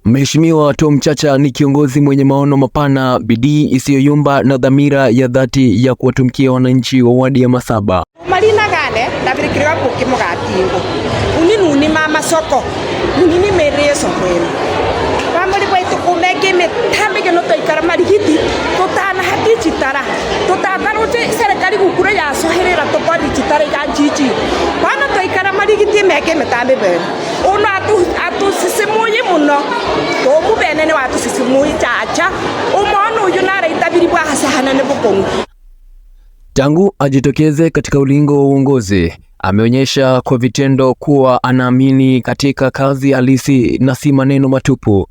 Mheshimiwa Tom Chacha ni kiongozi mwenye maono mapana, bidii isiyoyumba na dhamira ya dhati ya kuwatumikia wananchi wa wadi ya Masaba. Marina gane ndabirikirwa kukimugatingo unini mama soko unini mereso kwenu bamuri baitu kumege metamige no toikara marigiti totana hati chitara totataruje serikali gukura ya soherera topari chitara ya jiji bana toikara marigiti mege metambe be ono atu sisimuyi muno to mubene ne watu sisimuyi Chacha umono uyu nara itabiri bwa hasahana ne bukongo. Tangu ajitokeze katika ulingo wa uongozi, ameonyesha kwa vitendo kuwa anaamini katika kazi halisi na si maneno matupu.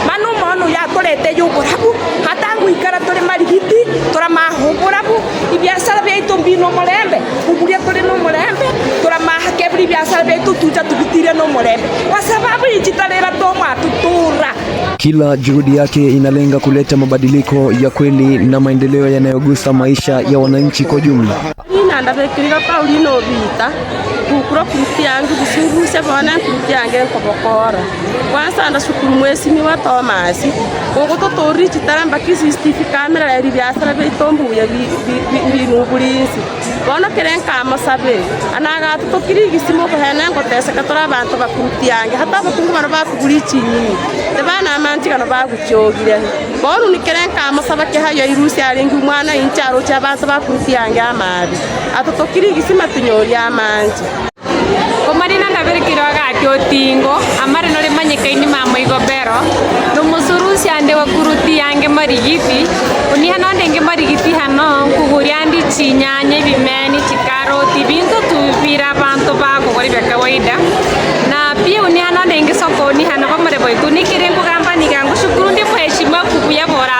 Manu mono ya kolete yuborabu hatangu ikara tole marigiti tora mahoborabu ibiasara beitu mbino molembe uburia tole no molembe tora mahakebri ibiasara beitu tuja tubitire no molembe kwa sababu ijitalera toma tutura. Kila juhudi yake inalenga kuleta mabadiliko ya kweli na maendeleo yanayogusa maisha ya wananchi kwa jumla. Ndabekirira Paulino bita kukuro kuti yangu disunguse bana kuti yange nkobokora kwanza ndashukuru mwesi ni wa Thomas ngo totori chitaramba kisisitifi kamera ya biasara beitombu ya bintu bulinzi bona kerenka Masabe anaga tutokirigi simo bahana ngo tesa katora abantu bakuti yange hata batungu bana bakuguri chinyini tebana amanti kana bagucyogire bona ni kerenka Masabe ke hayo irusi arengi umwana incharo cy'abantu bakuti yange amabi atotokirigi sima tunyori amanti komarina ndabirikirwa gatyotingo amare no rimanyikaini mama igobero no musurusi ande wakuruti yange marigiti uni hano ndenge marigiti hano kuguria ndi chinyanye bimeni chikaroti bintu tubira abantu bako kuri bya kawaida na pia uni hano ndenge sokoni hano bamare boitu nikirengo gamba nigangu shukuru ndi mheshimiwa kubuya bora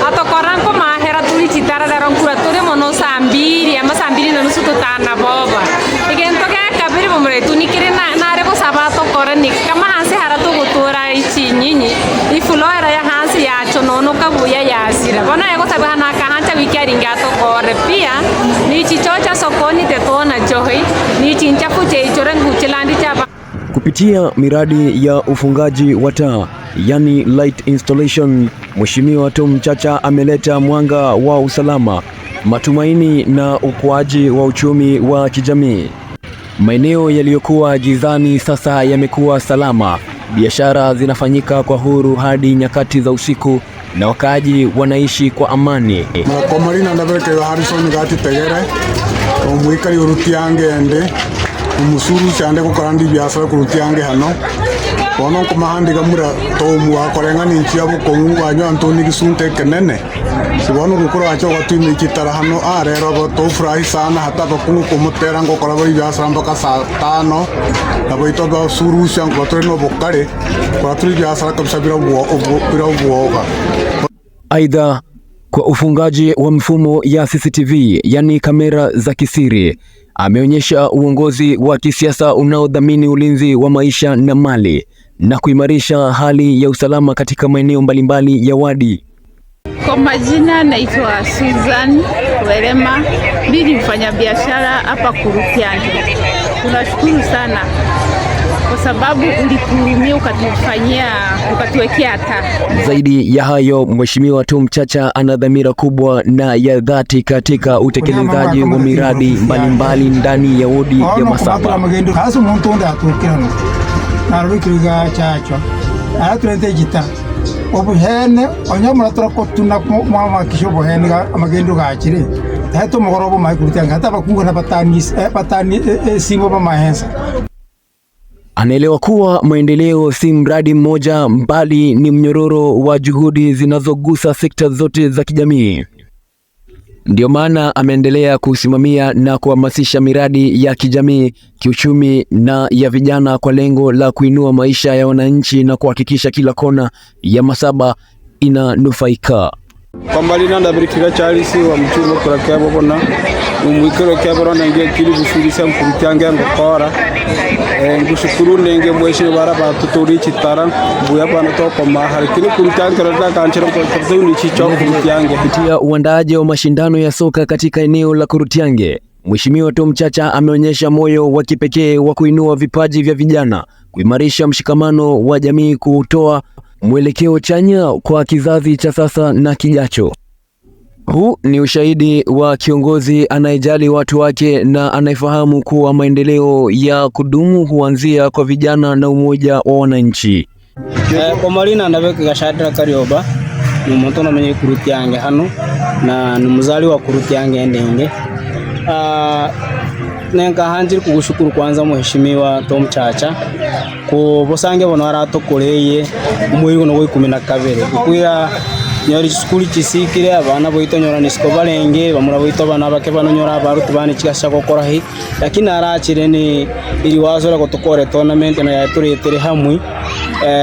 atokora ko mahera tuli chitara daronkura tore mono sambiri ama sambiri no nusu tana boba igento ke kabiri bomre tunikire na rebo sabato korani kama hanse haratu gutura ichinyinyi ifuloera ya hanse ya chonono kabuya ya asira bona yego sabana kahanta wikiaringa tokore pia ni chichocha sokoni tetona johi ni chincha kuche ichorengu chilandi chaba. Kupitia miradi ya ufungaji wa taa, yani light installation, Mheshimiwa Tom Chacha ameleta mwanga wa usalama, matumaini na ukuaji wa uchumi wa kijamii. Maeneo yaliyokuwa gizani sasa yamekuwa salama, biashara zinafanyika kwa huru hadi nyakati za usiku na wakaaji wanaishi kwa amani. Kwa Marina ndabeke Harrison gati tegere omwikari urutiange ende umusuru cyane gukorandi biasara kurutiange hano bono kumahandi gamura tomu akorenga ninchi abukongu banyo Antoni gisunte kenene sibono gukora acho watimi kitara hano rero batofurahi sana hata bakungu kumutera ngo kora bari biasara mpaka saa 5 abo itoba suru cyango batore no bokare kwa turi biasara kabisa bila uoga. Aidha, kwa ufungaji wa mfumo ya CCTV, yani kamera za kisiri, ameonyesha uongozi wa kisiasa unaodhamini ulinzi wa maisha na mali na kuimarisha hali ya usalama katika maeneo mbalimbali ya wadi. Kwa majina naitwa Susan Werema, mimi mfanya biashara hapa Kurutiange. Tunashukuru sana kwa sababu ulituhurumia ukatuwekea taa. Zaidi ya hayo, Mheshimiwa Tom Chacha ana dhamira kubwa na ya dhati katika utekelezaji wa miradi mbalimbali ndani ya wodi ya Masaba. Kaso muntu onda atukirana narukiriga Chacha aturete jita obuhene onyamura turakotuna mama kishobo hene amagendo gakire tato mogorobo maikurutyanga hata bakunga na batani simo bamahensa. Anaelewa kuwa maendeleo si mradi mmoja, mbali ni mnyororo wa juhudi zinazogusa sekta zote za kijamii. Ndio maana ameendelea kusimamia na kuhamasisha miradi ya kijamii, kiuchumi na ya vijana kwa lengo la kuinua maisha ya wananchi na kuhakikisha kila kona ya Masaba inanufaika. Kwa Marina ndabirikira Charles wa mchumo kurakya babona umwikero kyabarona ngiye kiri gushurisa Kurutiange ngokora ngushukuru nenge mweshe baraba tutori chitara buya bana to kwa mahali kiri Kurutiange rada kanchero kwa ni chicho Kurutiange. Kupitia uandaaji wa mashindano ya soka katika eneo la Kurutiange, Mheshimiwa Tom Chacha ameonyesha moyo wa kipekee wa kuinua vipaji vya vijana kuimarisha mshikamano wa jamii, kutoa mwelekeo chanya kwa kizazi cha sasa na kijacho. Huu ni ushahidi wa kiongozi anayejali watu wake na anayefahamu kuwa maendeleo ya kudumu huanzia kwa vijana na umoja wa wananchi. Kwa Marina ndabeka Gashadra Karioba ni mtu namenye kuruti yange hano na ni mzali wa kuruti yange ndenge. Nenga hanjiri kugushukuru kwanza mheshimiwa Tom Chacha ko bosange bono aratokoreye umuyigo no 12 kukwira nyori skuli chisikire abana boito nyora nisiko balenge bamura boito abana bake banonyora baruti bani chikasha gukora hi lakini arachire ni iri wazora gutokore tournament na yaturetere hamwe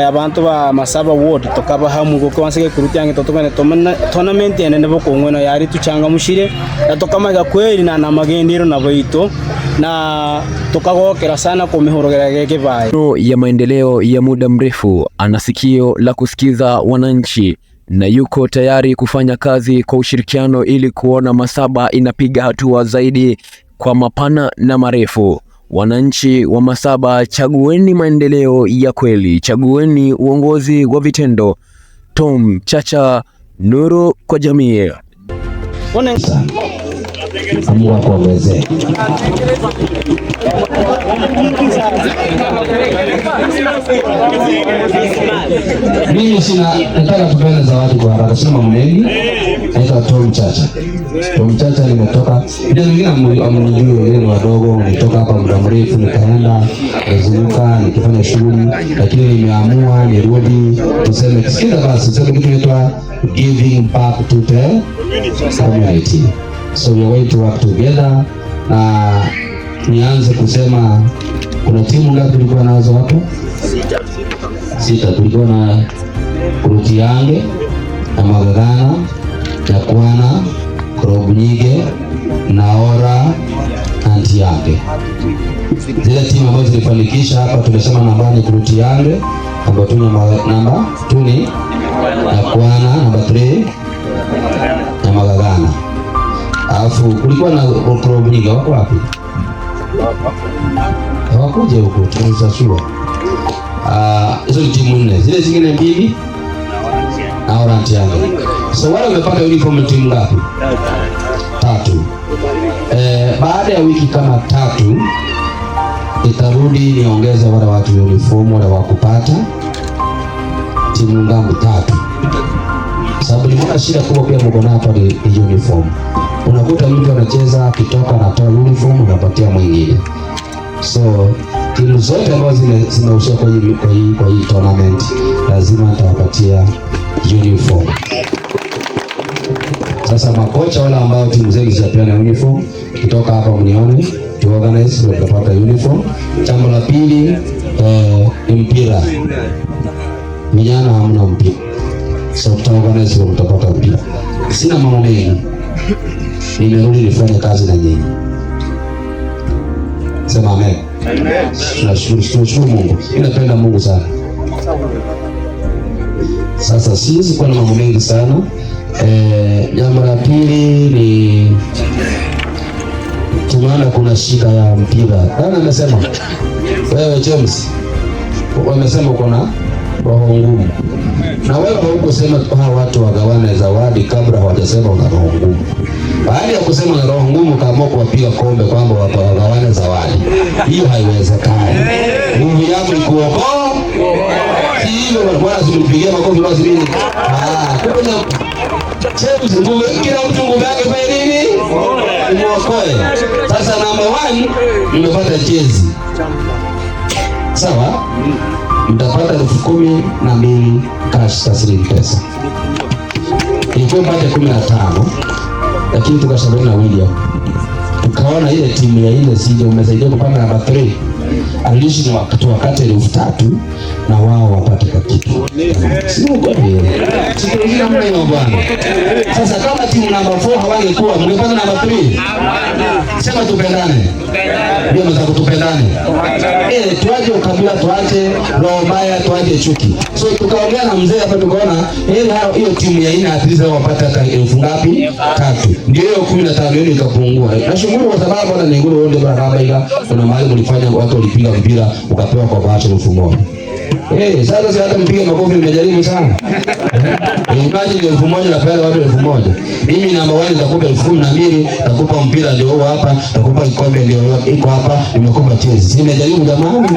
abantu ba Masaba ward tokaba hamwe kuko wansige kuruti yange totobane tournament ene nebo kongwena yari tuchanga mushire natokamaga kweli na magendero na boito na tukagokera sana kwa mihorogera geke bae ya maendeleo ya muda mrefu. Ana sikio la kusikiza wananchi na yuko tayari kufanya kazi kwa ushirikiano ili kuona Masaba inapiga hatua zaidi kwa mapana na marefu. Wananchi wa Masaba, chagueni maendeleo ya kweli, chagueni uongozi wa vitendo. Tom Chacha, nuru kwa jamii. Mungu akuongezee. Mimi nataka kupeana zawadi kwa haraka, sina mambo mengi. Naitwa Tom Chacha. Tom Chacha nimetoka, ndio wengine amnijui, wengine wadogo, nitoka hapa muda mrefu, nikaenda kuzunguka nikifanya shughuli, lakini nimeamua nirudi tuseme sikiza basi, tuseme kitu kinaitwa giving back to the community. So we are going to work together. Na nianze kusema kuna timu ngapi tulikuwa nazo hapo? Sita. Tulikuwa na Kuruti Yange na Magagana, Jakwana, Korobnyige, Naora na Ntiyange. Zile timu ambazo zilifanikisha hapa tumesema namba ni Kuruti Yange, namba 2 namba 2 Jakwana, namba 3 na Magagana. Alafu kulikuwa na Korobnyige, wako wapi? Hawakuje huko, tunasashua. Hizo ni timu 4. Zile zingine 2 na Orange Ntiyange. So wale wamepata uniform timu ngapi? 3. Baada ya wiki kama 3 itarudi niongeze wale watu uniform wale wakupata timu ngambu 3. Sababu ni shida kubwa pia mko hapa ni uniform. Unakuta mtu anacheza akitoka anatoa uniform unapatia mwingine. So timu zote ambazo zinahusiana kwa hii tournament lazima atawapatia uniform. Sasa makocha wale ambao timu zenu zitapeana uniform kutoka hapa mnione tu organize tutapata uniform. Jambo la pili mpira. Vijana hamna mpira. So tutaorganize tutapata mpira. Sina mambo mengi. Nimerudi nifanye kazi na nyinyi. Sema amen. Tunashukuru Mungu. Ninapenda Mungu sana. Sasa sisi kwa mambo mengi sana. Jambo la pili ni tunaona kuna shida ya mpira. Nani amesema? Wewe James. Wamesema kuna roho ngumu. Na wewe haukusema hawa watu wagawane zawadi kabla hawajasema una roho ngumu. Baada ya kusema na roho ngumu kaamua kuwapiga kombe kwamba wagawane zawadi. Hiyo haiwezekani. Nguvu yako ni kuokoa. Hiyo bwana zimpigia makofi basi mimi. Kuna James nguvu, kila mtu nguvu yake fanya nini? Muokoe. Sasa namba 1 nimepata jezi. Sawa? Mtapata 10,000 cash taslimu pesa. Ilikuwa pata 15 lakini tukashauriana na William. Tukaona ile timu ya ile sije umesaidia kupanga namba 3. Alishi ni wakati 3,000 na wao wapate kitu. Sio kweli. Sikiliza mimi bwana. Sasa kama timu namba 4 hawangekuwa, mngepata namba 3. Sema tupendane. Ndio mtaka kutupendane. Tuache ukabila, tuache roho mbaya, tuache chuki. So tukaongea na mzee hapa tukaona hiyo timu ya ina at least wapata hata 1000 ngapi? 3. Ndio hiyo 15 milioni ikapungua. Nashukuru kwa sababu hata Nenguru ndio barabara kuna mahali mlifanya watu walipiga mpira ukapewa kwa bahati 1000. Sasa hata mpige makofi nimejaribu sana. Imagine 1000 na pale watu 1000. Mimi namba 1 nitakupa 12,000, nitakupa mpira ndio huo hapa, nitakupa kikombe ndio iko hapa, nimekupa chezi. Nimejaribu jamani.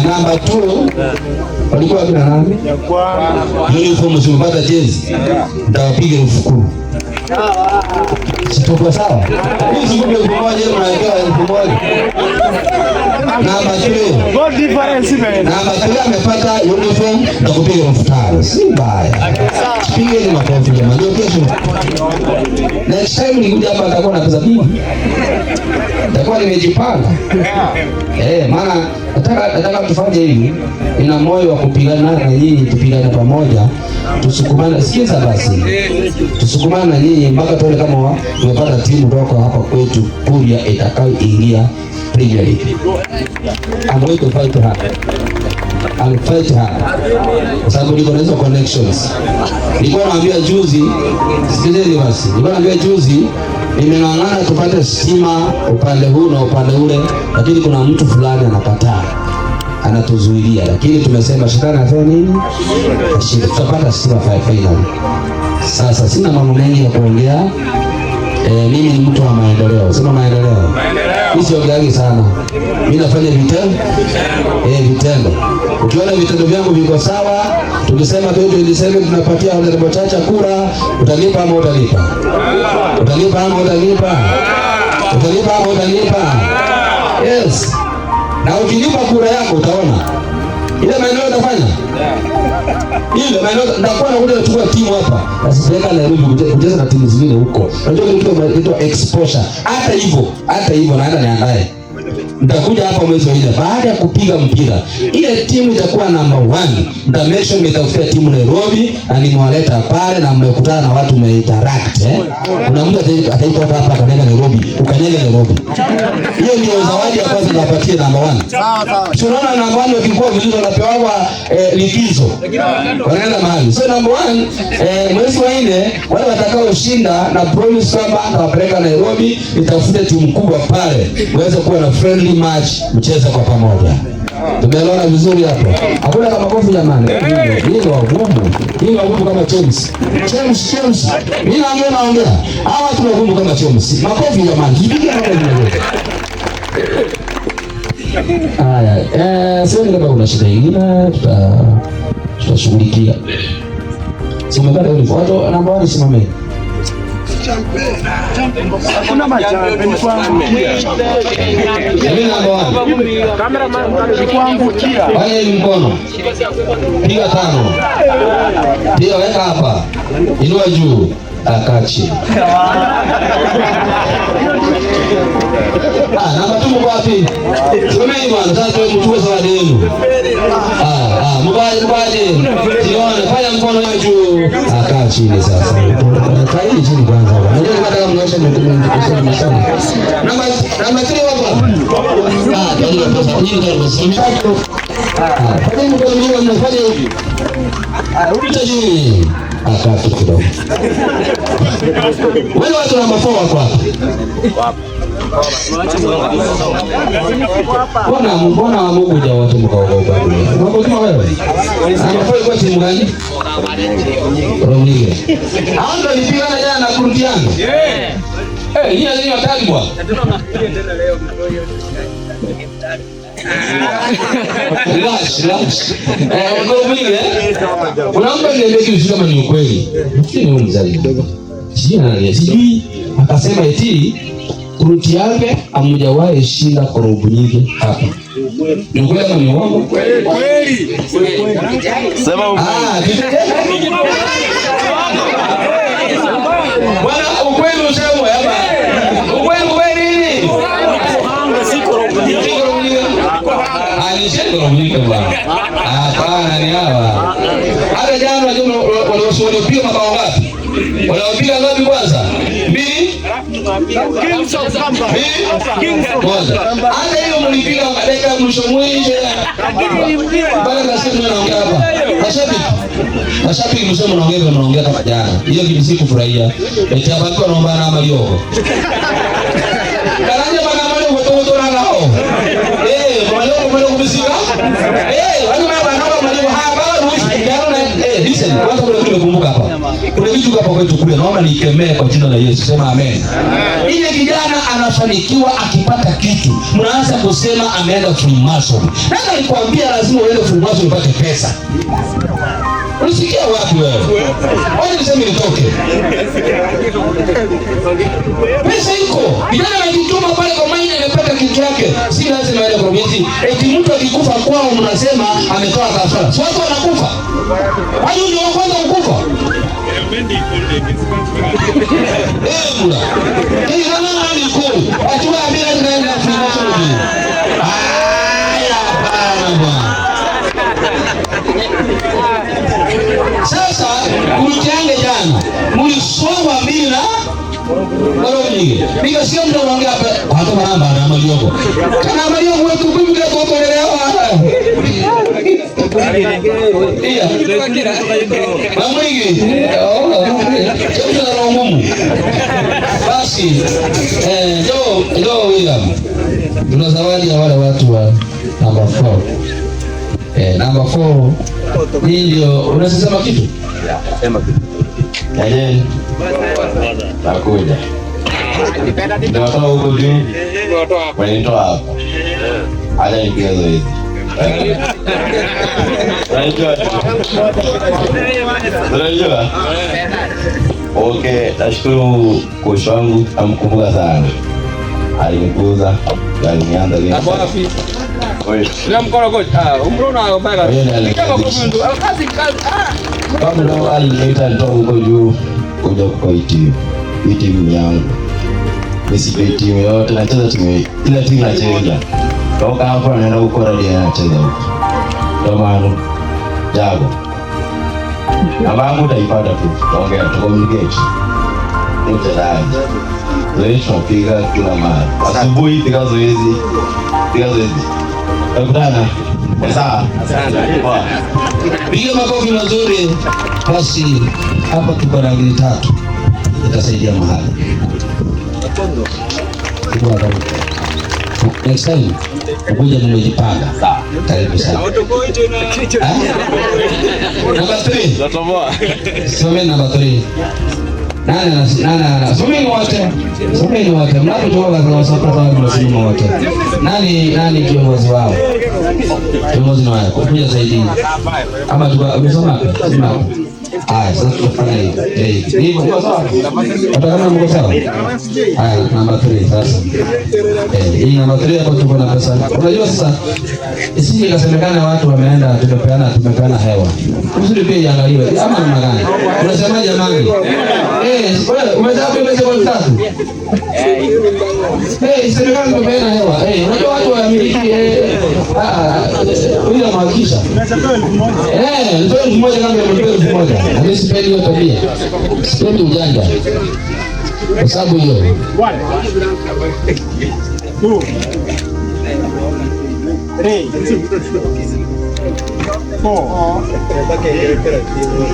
Namba 2 walikuwa kina nani? Uniform usipata chezi. Nitawapiga 1000. Sitokuwa sawa. Hizi ngombe 1000 unawekewa 1000. Namba 3. God difference man. Namba 3 amepata uniform na kupiga 5000. Si mbaya. Pigeni makofi jamani. Ndio kesho. Next time nikuja hapa nitakuwa na pesa nyingi. Nitakuwa nimejipanga. Maana nataka tufanye hivi. Nina moyo wa kupigana na nyinyi, tupigane pamoja. Tusukumane, sikiza basi. Tusukumane na nyinyi mpaka tuone kama tumepata timu kutoka hapa kwetu Kuria itakayoingia Premier League. I'm going to fight hard. I'll fight hard. Sababu niko na hizo connections. Nilikuwa naambia juzi, sikizeni basi. Nilikuwa naambia juzi nimeng'ang'ana tupate stima upande huu na upande ule, lakini kuna mtu fulani anakataa. Anatuzuilia, lakini tumesema shetani afanye nini? Ashinde. Tutapata stima final. Sasa sina mambo mengi ya kuongea. Mimi ni mtu wa maendeleo. Sema maendeleo. Mimi siongeagi sana. Mimi nafanya vitendo. Vitendo. Ukiona vitendo vyangu viko sawa, tukisema 2027 tunapatia Honorable Chacha kura, utalipa ama utalipa? Utalipa ama utalipa? Utalipa ama utalipa? Yes. Na ukilipa kura yako utaona ile maendeleo utafanya. Ile maendeleo nitakuwa nakuja kuchukua timu hapa. Nasipeleka Nairobi kucheza na timu zingine huko. Unajua kitu kinaitwa exposure. Hata hivyo naenda niandae. Nitakuja hapa mwezi wa 4 baada ya kupiga mpira. Ile timu itakuwa namba 1. Nita make sure nitafutia timu Nairobi na nimewaleta pale na mmekutana na watu mmeinteract. Kuna mtu ataitoka hapa akaenda Nairobi, ukanyega Nairobi. Hiyo ndio zawadi ya kwanza napatia namba 1. Sawa. Tunaona namba 1 wakikuwa vizuri wanapewa likizo. Wanaenda mahali. So namba 1 mwezi wa 4 wale watakao shinda na promise kwamba atawapeleka Nairobi, nitafute timu kubwa pale. Uweze kuwa na friendly match, mcheze kwa pamoja. Tumeelewana vizuri hapo. Hakuna kama makofi jamani. Hii ni wagumu. Hii ni wagumu kama Chelsea. Mimi naongea. Hawa watu wagumu kama Chelsea. Makofi jamani. Jipige hapo vile. Haya, sio kama kuna shida nyingine tutashughulikia. Simameni hivi. Watu namba 1 simameni. Kuna majambe ni kuangukia. Mimi namba 1. Cameraman ni kuangukia. Fanya hivi mkono. Piga 5. Piga weka hapa. Inua juu. Akachi. Namba 2 mko wapi? Someni bwana, sasa mchukue zawadi yenu. Mbaje. Jione, fanya mkono juu. Akaa chini sasa. Kaeni chini kwanza. Unajua kama mnaosha mkono. Namba 3 hapa. Ndio ndio. Fanya mkono juu mnafanya hivi. Rudi chini. Akaa kidogo. Wale watu namba 4 wako hapa. Mbona wamukuja watu mkaogopa? Mambo kama wewe. Anafai kwa timu gani? Romige. Hao ndio walipigana jana na Kurutiano. Hii ni hatari bwana. Relax. Romige. Kuna mtu ananiambia kama ni ukweli. Mimi ni mzalendo. Sijui akasema eti Kuruti yake amujawahi shinda korobu nyingi hapa. Ni kweli ama ni uongo? Kweli. Sema ukweli. Bwana ukweli useme hapa. Ukweli nini? Shengo mwike bwana. Hapana ni hawa. Hata jana waliopiga mabao ngapi? Wanapiga ngapi kwanza? 2. Kings of Kamba. Kwanza. Hata hiyo mlipiga dakika mwisho. Bana nasema naongea hapa. Mashabiki msemo mnaongea kama jana. Hiyo kimsi kufurahia. Eti hapa kwa naomba na Mario. Karanja bana Mario kutoa nao. Mario kumsika. Watu bana Mario hapa listen, kwanza nimekumbuka hapa. Kuna vitu hapa kwetu kule, naomba nikemee kwa jina la Yesu. Sema amen. Ile kijana anafanikiwa akipata kitu, mnaanza kusema ameenda Freemason. Sasa nikwambia lazima uende Freemason upate pesa. Unasikia wapi wewe? Waje niseme nitoke. Pesa iko. Kijana anajituma pale kwa maana amepata kitu yake. Si lazima aende kwa miezi. Eti mtu akikufa kwao mnasema ametoa kafara. Si watu wanakufa. Hayo ndio kwanza kukufa. Mula. Hii nani alikuu? Achua bila tunaenda Freemason. Haya bana. Sasa mtiange jana mlisoma bila baroni nikasikia mtu anaongea hapa hata namba na Marioko kana Marioko wetu kumbe kutolewa mamwingi ndio ngumu basi ndio William tuna zawadi ya wale watu wa namba 4 namba 4 hii ndio unasema kitu? Sema kitu. Nakuja. Ndio watoa huko juu. Wanitoa hapa. Hata nipiga zoezi. Unajua? Okay, nashukuru kocha wangu amkumbuka sana. Alinikuza, alinianza leo. Ndio mkono kocha. Umbona mpaka. Kama ndio aliniita ndio huko juu kuja kwa timu yangu. Mimi timu yote nacheza kila timu nacheza. Toka hapo naenda huko radio nacheza huko. Ndio maana jago. Ababu utaipata tu. Tuongea tu communicate. Ndio tayari. Zoezi tunapiga kila mara. Asubuhi piga zoezi. Tukutana. Sawa. Asante. Piga makofi mazuri. Basi hapa tuko na ngiri 3. Itasaidia mahali. Next time ukuja nimejipanga. Sawa. Karibu sana. Namba 3. Natoboa. Some namba 3. Nana. Someni wote. Mnapotoka kwa sababu mnasimama wote. Nani kiongozi wao? Kiongozi ni wao. Kuja zaidi. Ama umesoma sema. Sasa tufanye hivi. Hii mko sawa? Watakana mko sawa? Namba 3 sasa. Hii namba 3 hapo tuko na pesa. Unajua sasa isije kasemekana watu wameenda tumepeana hewa. Uzuri pia iangaliwe. Ama namna gani? Unasema jamani. Wewe umezaa pesa kwa mtatu. Serikali tumepeana hewa. Unajua watu wamiliki bila mahakisha. Ndio mmoja kama mmoja. Mimi sipendi hiyo tabia. Sipendi ujanja. Kwa sababu hiyo. 2 3 4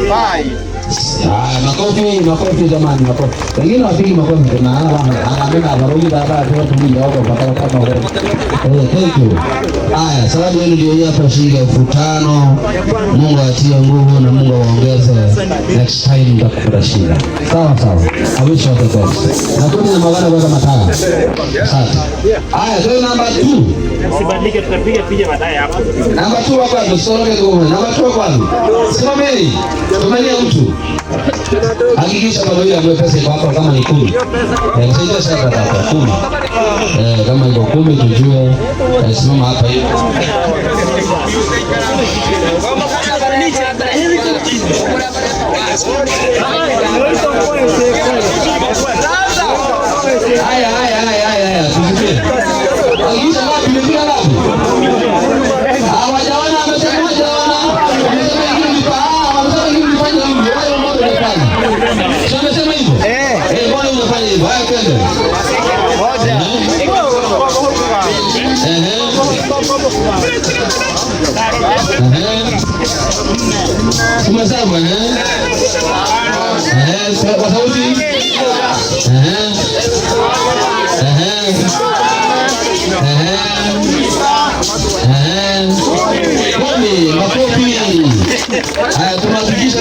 5. Makofi jamani, makofi. Wengine wapigi makofi na anaambia baridi barabara tu watu mwingi wao mpaka kama wale. Thank you. Haya, sababu yenu ndio hapa shilingi 5000. Mungu atie nguvu na Mungu aongeze. Next time mtakupata shida. Sawa. I wish you the best. Na kuna magana kwa matanga. Asante. Haya, ndio namba 2. Usibadilike tutapiga picha baadaye hapa. Namba 2 hapa tusoroke kwa. Namba 2 kwanza. Simameni. Tumelia mtu. Hakikisha bado ile ambayo pesa iko hapa kama ni 10. Sasa shaka hapa 10. Kama iko 10 tujue simama hapa hivi. Haya. Tujue. Hakikisha bado tumefika ngapi? Tumesema kwa sauti. Makofi. Haya, tunafikisha